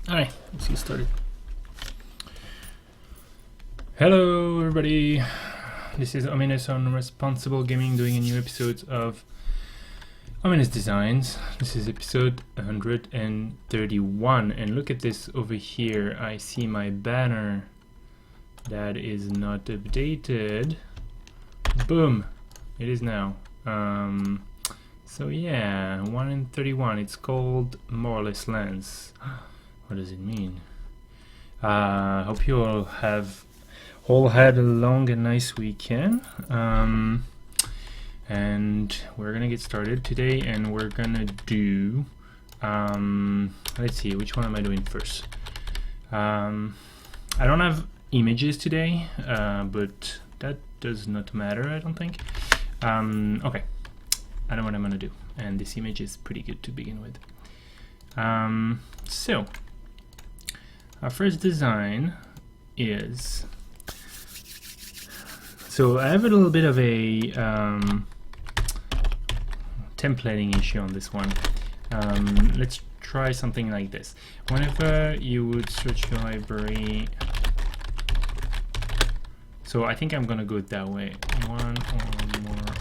Alright, let's get started. Hello everybody, this is Ominous on Responsible Gaming doing a new episode of Ominous Designs. This is episode 131 and look at this over here. I see my banner that is not updated. Boom, it is now. So yeah, 131, it's called Moreless Lands. What does it mean? Hope you all have had a long and nice weekend. And we're gonna get started today, and we're gonna do. Let's see, which one am I doing first? I don't have images today, but that does not matter, I don't think. Okay, I know what I'm gonna do, and this image is pretty good to begin with. So. Our first design is, so I have a little bit of a templating issue on this one. Let's try something like this. Whenever you would search your library, so I think I'm gonna go that way. One or more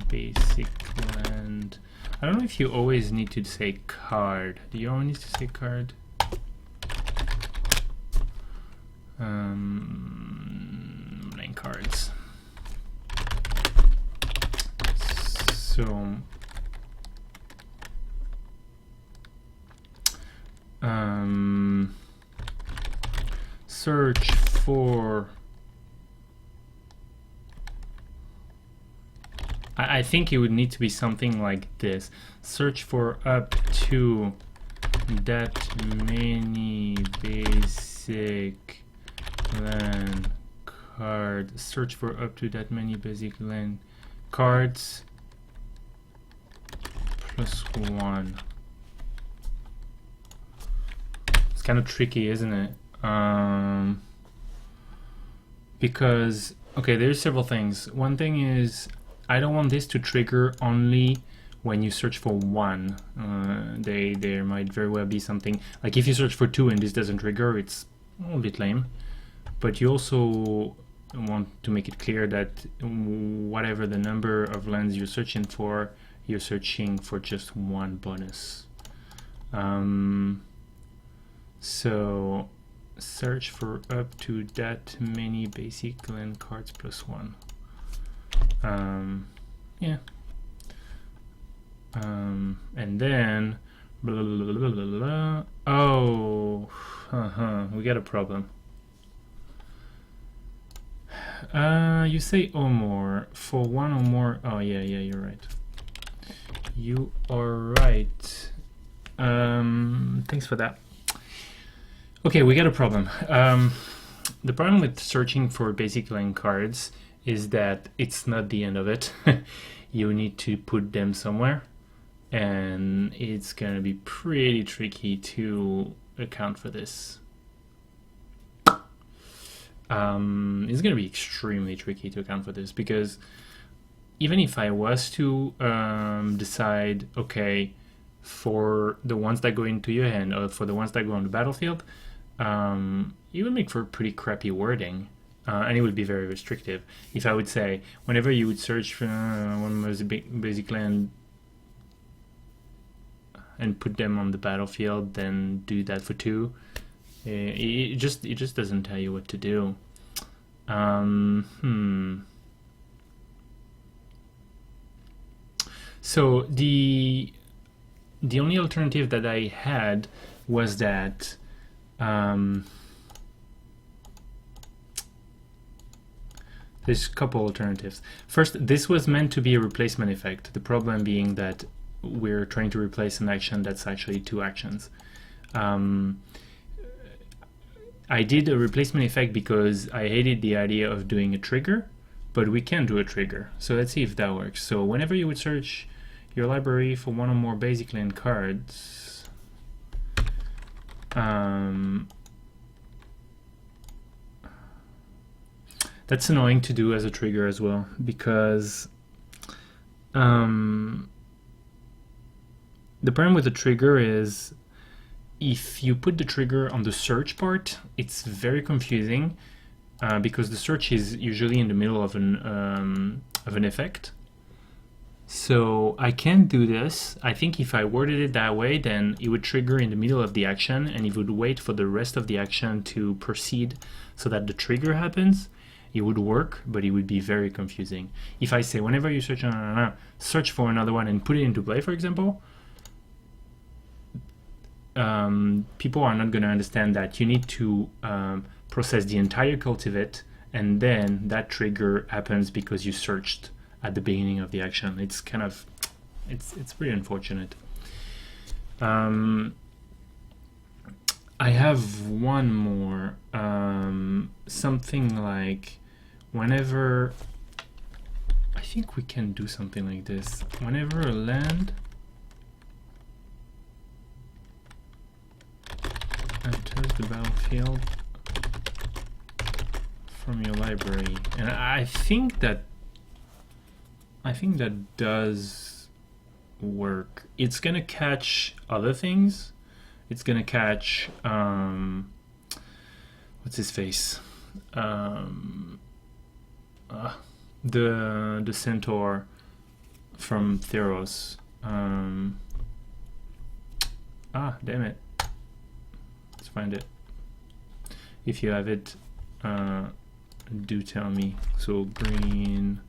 basic land. I don't know if you always need to say card. Do you always need to say card? Blank cards. So search for, I think it would need to be something like this. Search for up to that many basic land card. Search for up to that many basic land cards plus one. It's kind of tricky, isn't it? Because okay, there's several things. One thing is I don't want this to trigger only when you search for one. There might very well be something like if you search for two and this doesn't trigger, it's a little bit lame. But you also want to make it clear that whatever the number of lands you're searching for just one bonus. So search for up to that many basic land cards plus one. Yeah. And then blah, blah, blah, blah, blah. Oh, we got a problem. You say or more for one or more. Oh yeah, you're right. You are right. Thanks for that. Okay, we got a problem. The problem with searching for basic land cards is that it's not the end of it. You need to put them somewhere, and it's gonna be pretty tricky to account for this. It's going to be extremely tricky to account for this, because even if I was to decide, okay, for the ones that go into your hand or for the ones that go on the battlefield, it would make for pretty crappy wording, and it would be very restrictive. If I would say, whenever you would search for one basic land and put them on the battlefield, then do that for two. It just doesn't tell you what to do. So the only alternative that I had was that there's a couple alternatives. First, this was meant to be a replacement effect. The problem being that we're trying to replace an action that's actually two actions. I did a replacement effect because I hated the idea of doing a trigger, but we can do a trigger. So let's see if that works. So whenever you would search your library for one or more basic land cards, that's annoying to do as a trigger as well, because the problem with the trigger is if you put the trigger on the search part, it's very confusing because the search is usually in the middle of an effect. So I can't do this. I think if I worded it that way, then it would trigger in the middle of the action and it would wait for the rest of the action to proceed so that the trigger happens. It would work, but it would be very confusing. If I say whenever you search, search for another one and put it into play, for example, people are not going to understand that you need to process the entire cultivate and then that trigger happens because you searched at the beginning of the action. It's kind of, it's pretty unfortunate. I have one more, something like whenever, I think we can do something like this. Whenever a land enters the battlefield from your library, and I think that does work. It's gonna catch other things. It's gonna catch what's his face, the centaur from Theros. Damn it. Let's find it. If you have it, do tell me. So green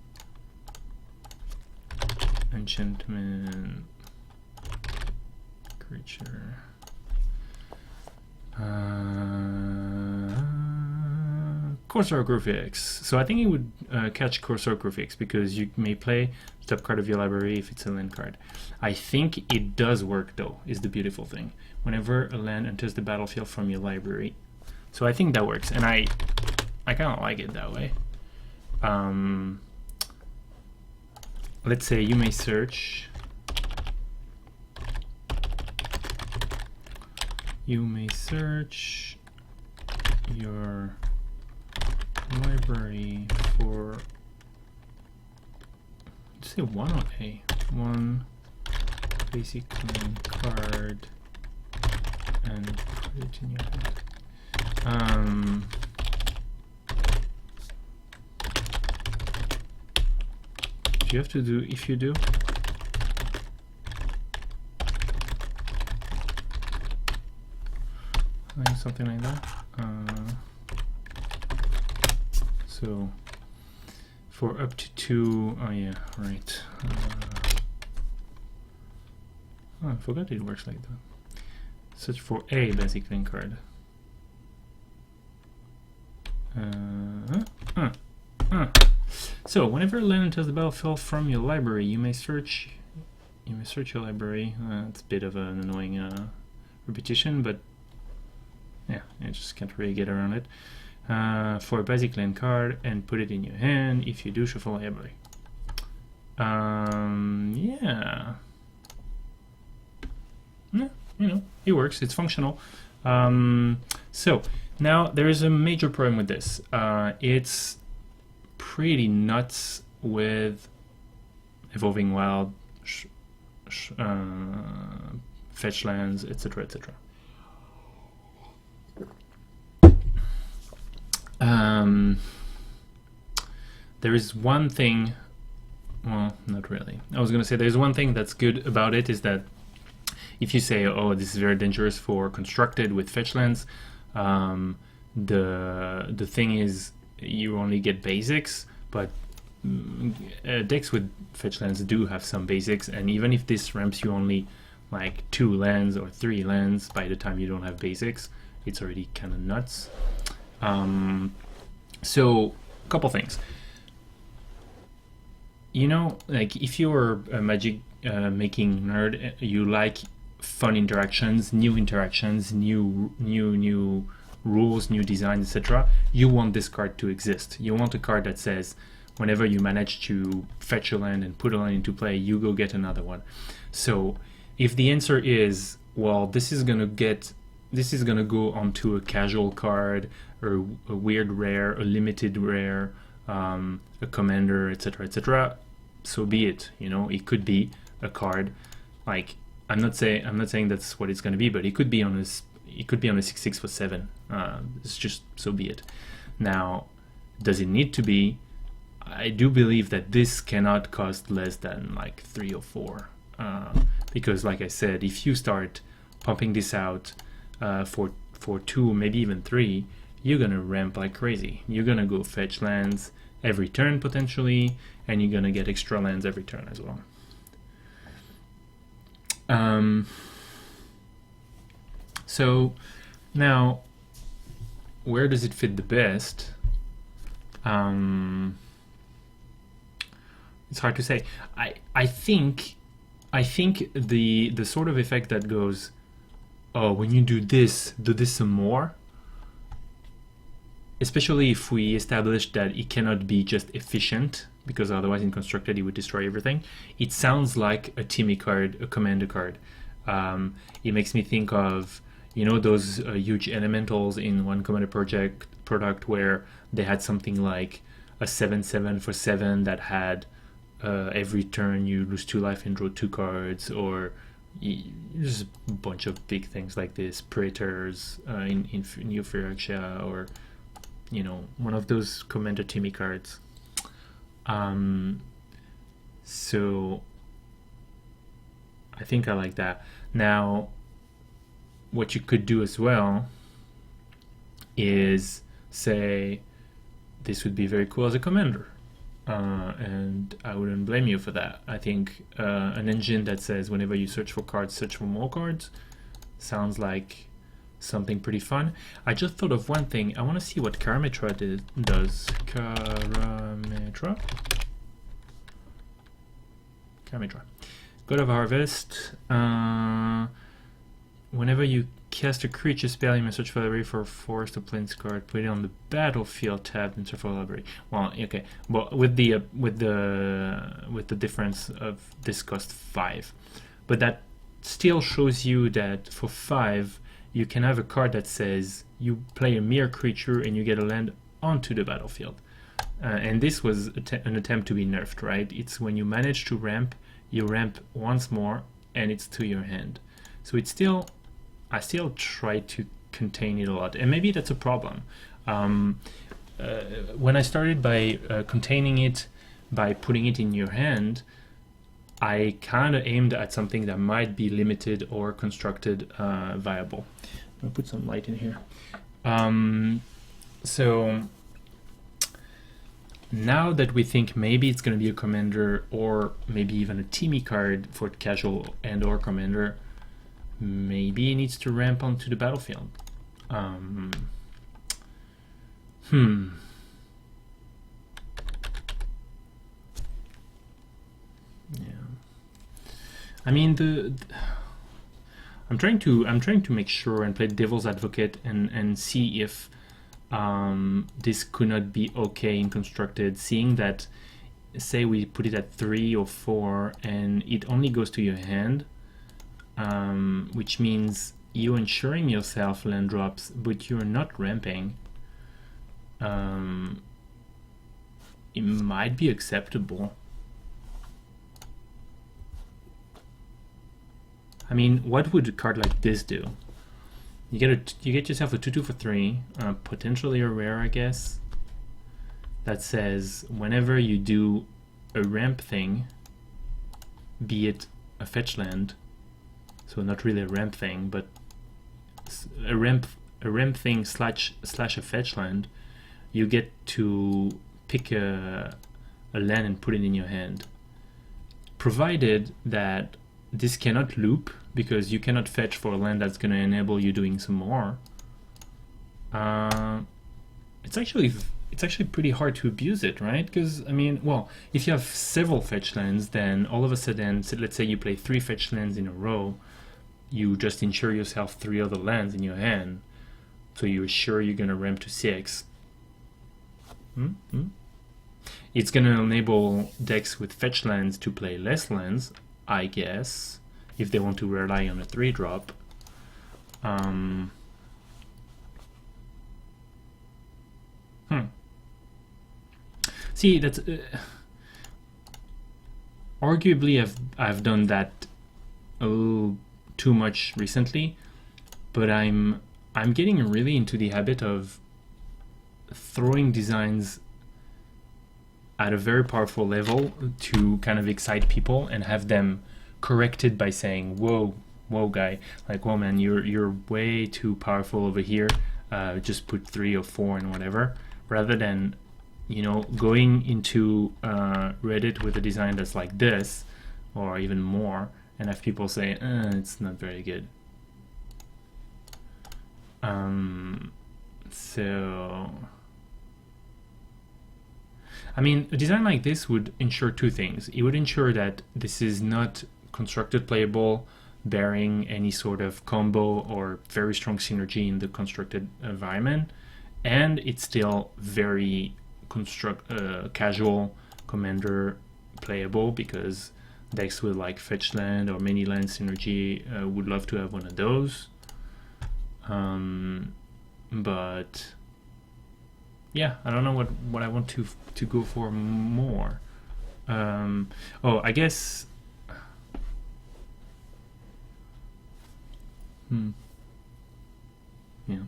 enchantment creature. Corsarographics. So I think it would catch Corsarographics because you may play the top card of your library if it's a land card. I think it does work though, is the beautiful thing. Whenever a land enters the battlefield from your library. So I think that works, and I kind of like it that way. Let's say you may search. You may search your library for, say one or a one basic card and put it in your hand. You have to do, if you do, like something like that. So for up to 2, oh yeah, right. I forgot it works like that. Search for a basic link card. So whenever a land enters the battlefield from your library, you may search your library. It's a bit of an annoying repetition, but yeah, I just can't really get around it. For a basic land card and put it in your hand. If you do, shuffle library. Yeah, you know, it works. It's functional. So now there is a major problem with this. It's pretty nuts with Evolving Wild, fetch lands, etc., etc. There is one thing, well, not really. I was going to say there's one thing that's good about it, is that if you say, oh, this is very dangerous for constructed with fetch lands, the thing is you only get basics, but decks with fetch lands do have some basics, and even if this ramps you only like 2 lands or 3 lands by the time you don't have basics, it's already kind of nuts. So a couple things. You know, like if you're a Magic making nerd, you like fun interactions, new rules, new designs, etc. You want this card to exist. You want a card that says whenever you manage to fetch a land and put a land into play, you go get another one. So if the answer is, well, this is gonna go onto a casual card, or a weird rare, a limited rare, a commander, etc., etc., so be it. You know, it could be a card like I'm not saying that's what it's going to be, but it could be on a 6/6 for 7. It's just so be it. Now, does it need to be? I do believe that this cannot cost less than like 3 or 4, because like I said, if you start pumping this out for 2, maybe even 3, you're gonna ramp like crazy. You're gonna go fetch lands every turn potentially, and you're gonna get extra lands every turn as well. So now, where does it fit the best? It's hard to say. I think the sort of effect that goes, oh, when you do this some more, especially if we establish that it cannot be just efficient, because otherwise in Constructed it would destroy everything. It sounds like a Timmy card, a commander card. It makes me think of, you know, those huge elementals in one commander product where they had something like a 7/7 for 7 that had every turn you lose 2 life and draw 2 cards, or just a bunch of big things like this, Praetors in New Phyrexia, or you know, one of those Commander Timmy cards. So I think I like that. Now, what you could do as well is say this would be very cool as a commander, and I wouldn't blame you for that. I think an engine that says whenever you search for cards, search for more cards sounds like something pretty fun. I just thought of one thing. I want to see what Karametra does. Karametra. God of Harvest. Whenever you cast a creature spell, you may search for the library for a forest or plains card. Put it on the battlefield tab and search for the library. Well, okay, but with the difference of this cost 5, but that still shows you that for 5 you can have a card that says you play a mere creature and you get a land onto the battlefield. And this was an attempt to be nerfed, right? It's when you manage to ramp, you ramp once more and it's to your hand. So it's still, I still try to contain it a lot, and maybe that's a problem. When I started by containing it by putting it in your hand, I kind of aimed at something that might be limited or constructed viable. I'll put some light in here. So now that we think maybe it's going to be a commander, or maybe even a Timmy card for casual and or commander, maybe it needs to ramp onto the battlefield. Yeah. I mean, I'm trying to make sure and play devil's advocate and see if this could not be okay in Constructed, seeing that, say we put it at 3 or 4 and it only goes to your hand, which means you're ensuring yourself land drops, but you're not ramping. It might be acceptable. I mean, what would a card like this do? You get yourself a 2/2 for 3, potentially a rare, I guess, that says whenever you do a ramp thing, be it a fetch land, so not really a ramp thing, but a ramp thing slash a fetch land, you get to pick a land and put it in your hand, provided that this cannot loop, because you cannot fetch for a land that's going to enable you doing some more. It's actually pretty hard to abuse it, right? Because, I mean, well, if you have several fetch lands, then all of a sudden, so let's say you play 3 fetch lands in a row, you just ensure yourself 3 other lands in your hand, so you're sure you're going to ramp to 6. It's going to enable decks with fetch lands to play less lands, I guess, if they want to rely on a 3-drop. See, that's arguably I've done that a little too much recently, but I'm getting really into the habit of throwing designs at a very powerful level to kind of excite people and have them corrected by saying, whoa guy, like, whoa man, you're way too powerful over here, just put 3 or 4 and whatever, rather than, you know, going into Reddit with a design that's like this or even more and have people say, it's not very good. So I mean, a design like this would ensure 2 things. It would ensure that this is not constructed playable, bearing any sort of combo or very strong synergy in the constructed environment, and it's still very casual commander playable, because decks with like fetch land or many land synergy would love to have one of those. But yeah, I don't know what I want to go for more. Oh, I guess. Yeah.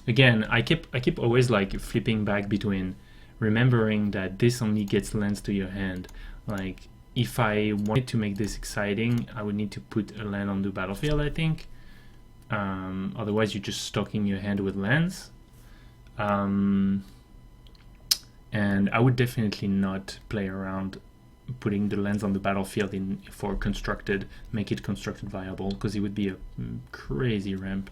Again, I keep always like flipping back between remembering that this only gets lands to your hand. Like, if I wanted to make this exciting, I would need to put a land on the battlefield, I think. Otherwise, you're just stocking your hand with lands. And I would definitely not play around putting the lands on the battlefield for constructed, make it constructed viable, because it would be a crazy ramp,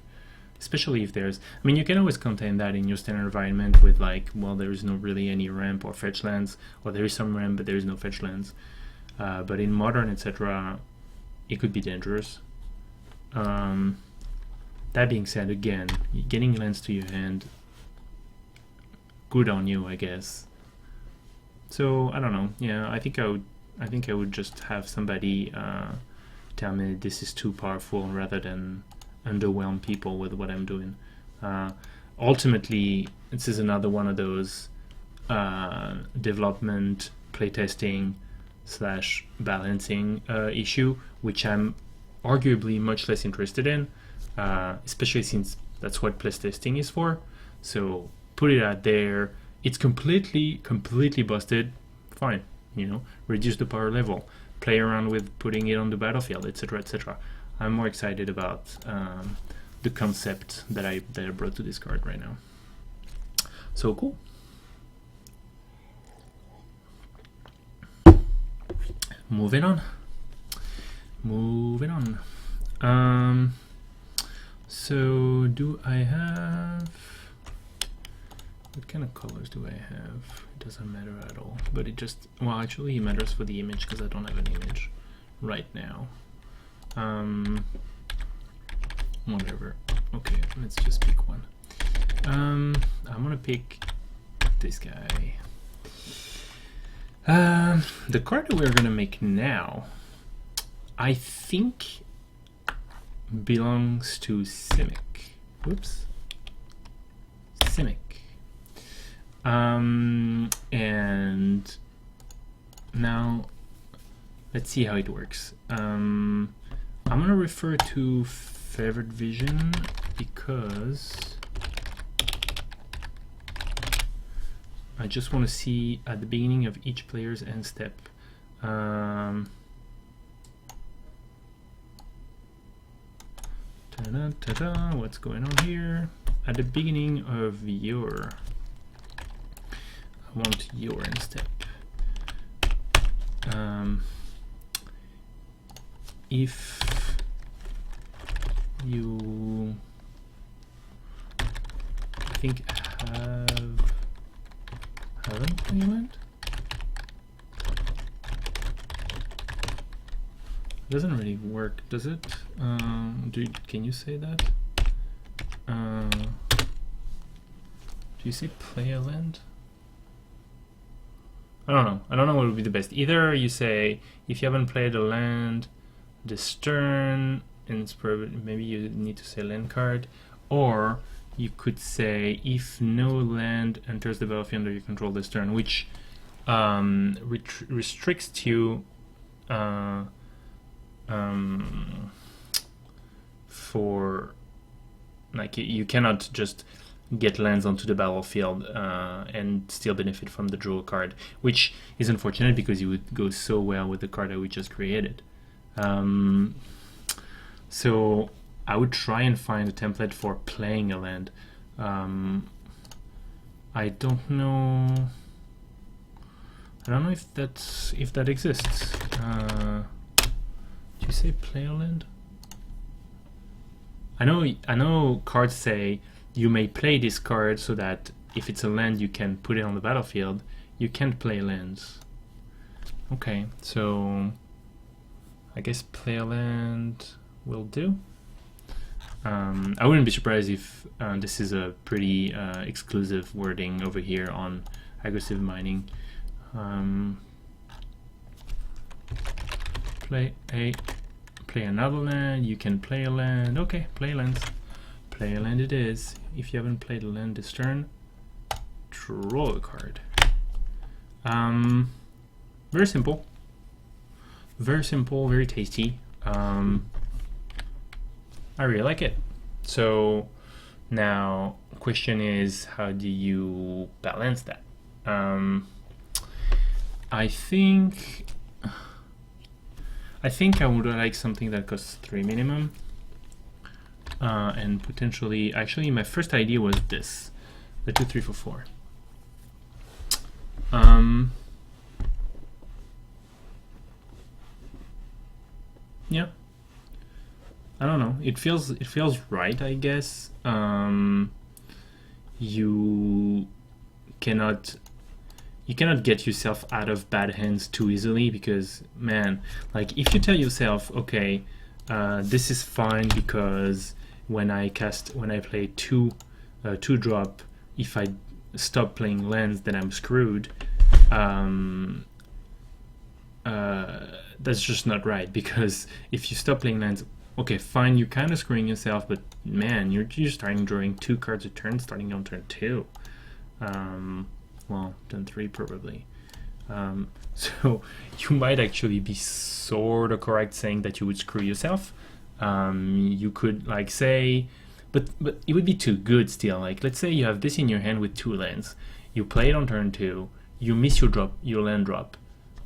especially if there's, I mean, you can always contain that in your standard environment with like, well, there is no really any ramp or fetch lands, or there is some ramp but there is no fetch lands. But in modern, etc., it could be dangerous. That being said, again, getting lands to your hand, good on you, I guess. So I don't know. Yeah, I think I would just have somebody tell me this is too powerful, rather than underwhelm people with what I'm doing. Ultimately, this is another one of those development, playtesting / balancing issue, which I'm arguably much less interested in, especially since that's what playtesting is for. So put it out there. It's completely busted. Fine, you know, reduce the power level, play around with putting it on the battlefield, etc., etc. I'm more excited about the concept that I brought to this card right now. So cool. Moving on. So do I have? What kind of colors do I have? It doesn't matter at all, but it just, well, actually it matters for the image because I don't have an image right now. Whatever. Okay, let's just pick one. I'm gonna pick this guy. The card that we're gonna make now, I think, belongs to Simic. Whoops. Simic. And now let's see how it works. I'm gonna refer to Favored Vision because I just want to see at the beginning of each player's end step. Ta-da, what's going on here? At the beginning of your, I want your end step. If you, I think, haven't you went? It doesn't really work, does it? Can you say that? Do you say play a land? I don't know. I don't know what would be the best. Either you say if you haven't played a land this turn, and maybe you need to say land card, or you could say if no land enters the battlefield under your control this turn, which restricts you for like you cannot just get lands onto the battlefield and still benefit from the draw card, which is unfortunate because you would go so well with the card that we just created. So I would try and find a template for playing a land. I don't know if that exists. Do you say play a land? I know cards say you may play this card so that if it's a land you can put it on the battlefield. You can't play lands. Okay, so I guess play a land will do. I wouldn't be surprised if this is a pretty exclusive wording over here on aggressive mining. Play another land. You can play a land. Okay, play lands. Play a land it is. If you haven't played a land this turn, draw a card. Very simple. Very simple, very tasty. I really like it. So now question is, how do you balance that? I think I would like something that costs 3 minimum, and potentially, actually my first idea was this, the 2, 3, 4, 4. Yeah, I don't know. It feels right, I guess. You cannot get yourself out of bad hands too easily, because man, like if you tell yourself, okay, this is fine because when I play two drop, if I stop playing lands, then I'm screwed. That's just not right, because if you stop playing lands, okay, fine, you're kind of screwing yourself, but man, you're starting drawing 2 cards a turn, starting on turn 2. Well, turn 3 probably. So you might actually be sort of correct saying that you would screw yourself. You could like say, but it would be too good still. Like let's say you have this in your hand with 2 lands. You play it on turn 2. You miss your land drop.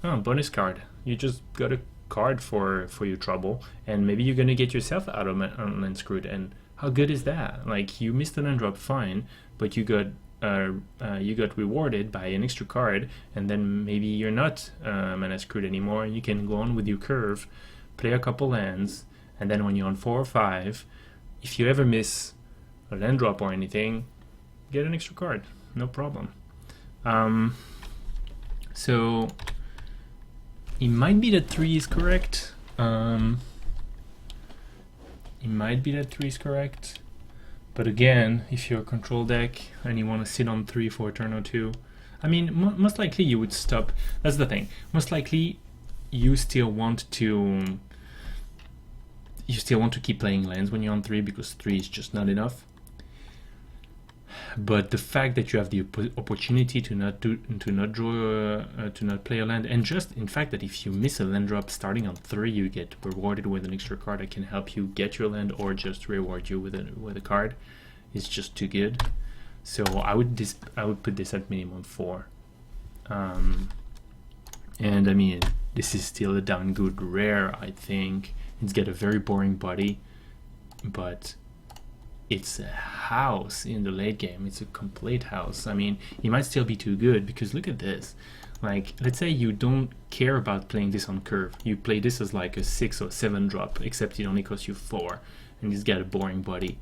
Oh, bonus card. You just got a card for your trouble, and maybe you're gonna get yourself out of land screwed. And how good is that? Like you missed the land drop, fine, but you got rewarded by an extra card, and then maybe you're not mana screwed anymore. You can go on with your curve, play a couple lands, and then when you're on 4 or 5, if you ever miss a land drop or anything, get an extra card, no problem. So it might be that 3 is correct. It might be that 3 is correct. But again, if you're a control deck and you want to sit on 3 for a turn or 2, I mean, most likely you would stop. That's the thing. Most likely you still want to keep playing lands when you're on 3, because 3 is just not enough. But the fact that you have the opportunity to not play a land, and just in fact that if you miss a land drop starting on 3, you get rewarded with an extra card that can help you get your land or just reward you with a card, is just too good. So I would put this at minimum 4. And I mean, this is still a damn good rare. I think it's got a very boring body, but it's a house in the late game. It's a complete house. I mean, it might still be too good, because look at this. Like, let's say you don't care about playing this on curve. You play this as like a 6 or 7 drop, except it only costs you 4, and it's got a boring body.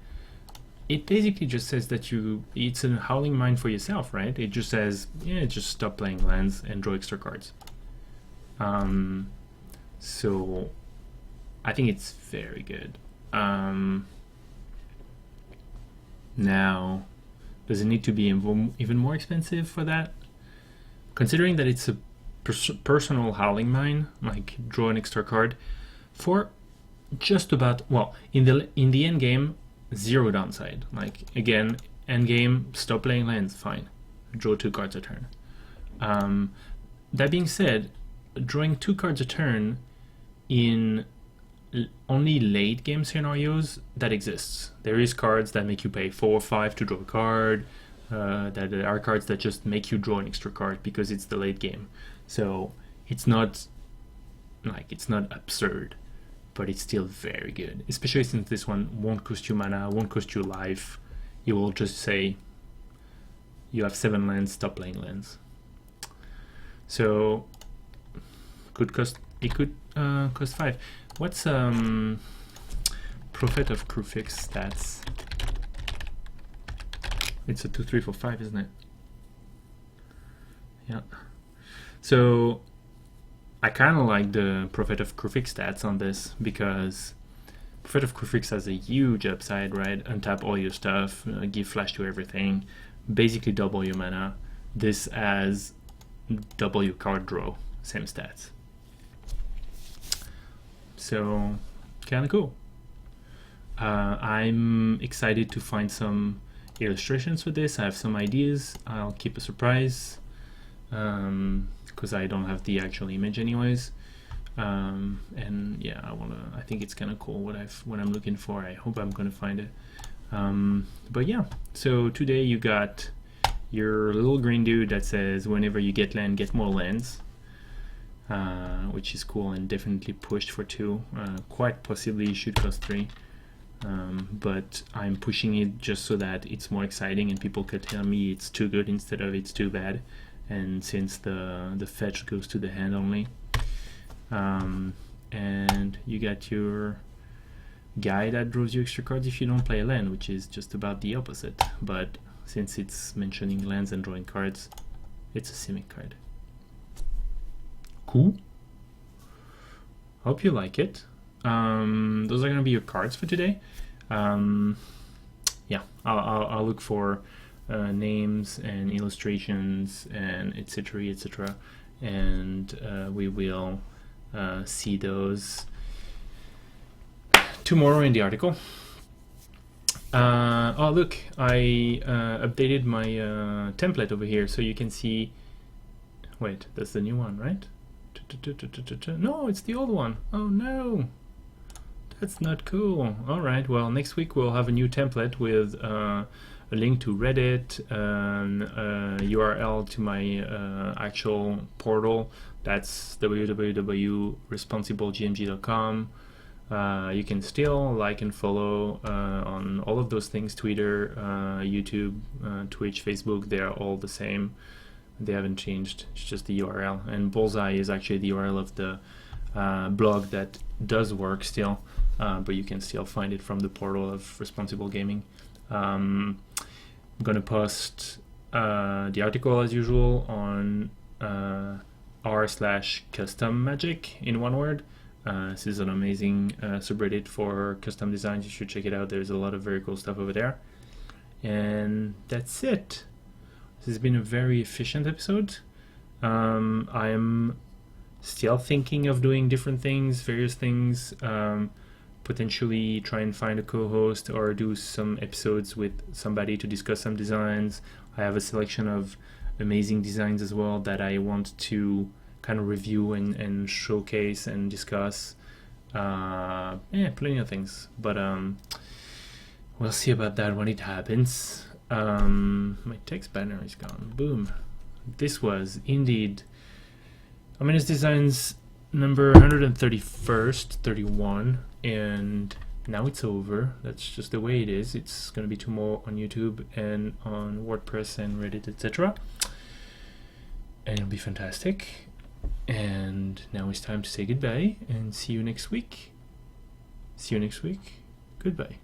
It basically just says that it's a Howling Mine for yourself, right? It just says, yeah, just stop playing lands and draw extra cards. So I think it's very good. Now, does it need to be even more expensive for that? Considering that it's a personal Howling Mine, like draw an extra card, for just about, well, in the end game, 0 downside. Like again, end game, stop playing lands, fine, draw 2 cards a turn. That being said, drawing 2 cards a turn in only late game scenarios that exists. There is cards that make you pay 4 or 5 to draw a card. That there are cards that just make you draw an extra card because it's the late game. So it's not absurd, but it's still very good. Especially since this one won't cost you mana, won't cost you life. You will just say you have 7 lands, stop playing lands. So it could cost 5. What's Prophet of Kruphix stats? It's a 2/3 for 5, isn't it? Yeah. So I kind of like the Prophet of Kruphix stats on this because Prophet of Kruphix has a huge upside, right? Untap all your stuff, give flash to everything, basically double your mana. This has double your card draw, same stats. So kind of cool. I'm excited to find some illustrations for this. I have some ideas. I'll keep a surprise because I don't have the actual image anyways. And yeah, I think it's kind of cool what I'm looking for. I hope I'm gonna find it. But yeah, so today you got your little green dude that says whenever you get land, get more lands, which is cool and definitely pushed for 2. Quite possibly it should cost 3. But I'm pushing it just so that it's more exciting and people could tell me it's too good instead of it's too bad. And since the fetch goes to the hand only, and you got your guy that draws you extra cards if you don't play a land, which is just about the opposite. But since it's mentioning lands and drawing cards, it's a Simic card. Cool. Hope you like it. Those are gonna be your cards for today. Yeah, I'll look for names and illustrations and etc. And we will see those tomorrow in the article. Oh look, I updated my template over here so you can see. Wait, that's the new one, right? No, it's the old one. Oh no, that's not cool. Alright, well, next week we'll have a new template with a link to Reddit, URL to my actual portal. That's www.responsiblegmg.com. You can still like and follow on all of those things: Twitter, YouTube, Twitch, Facebook. They are all the same. They haven't changed. It's just the URL. And Bullseye is actually the URL of the blog that does work still, but you can still find it from the portal of Responsible Gaming. I'm gonna post the article as usual on r/custom magic in one word. This is an amazing subreddit for custom designs. You should check it out. There's a lot of very cool stuff over there. And that's it. This has been a very efficient episode. I'm still thinking of doing different things, various things, potentially try and find a co-host or do some episodes with somebody to discuss some designs. I have a selection of amazing designs as well that I want to kind of review and showcase and discuss. Yeah, plenty of things, but we'll see about that when it happens. My text banner is gone. Boom. This was indeed Ominous Designs number 131, and now it's over. That's just the way it is. It's gonna be 2 more on YouTube and on WordPress and Reddit, etc. And it'll be fantastic. And now it's time to say goodbye and see you next week. See you next week. Goodbye.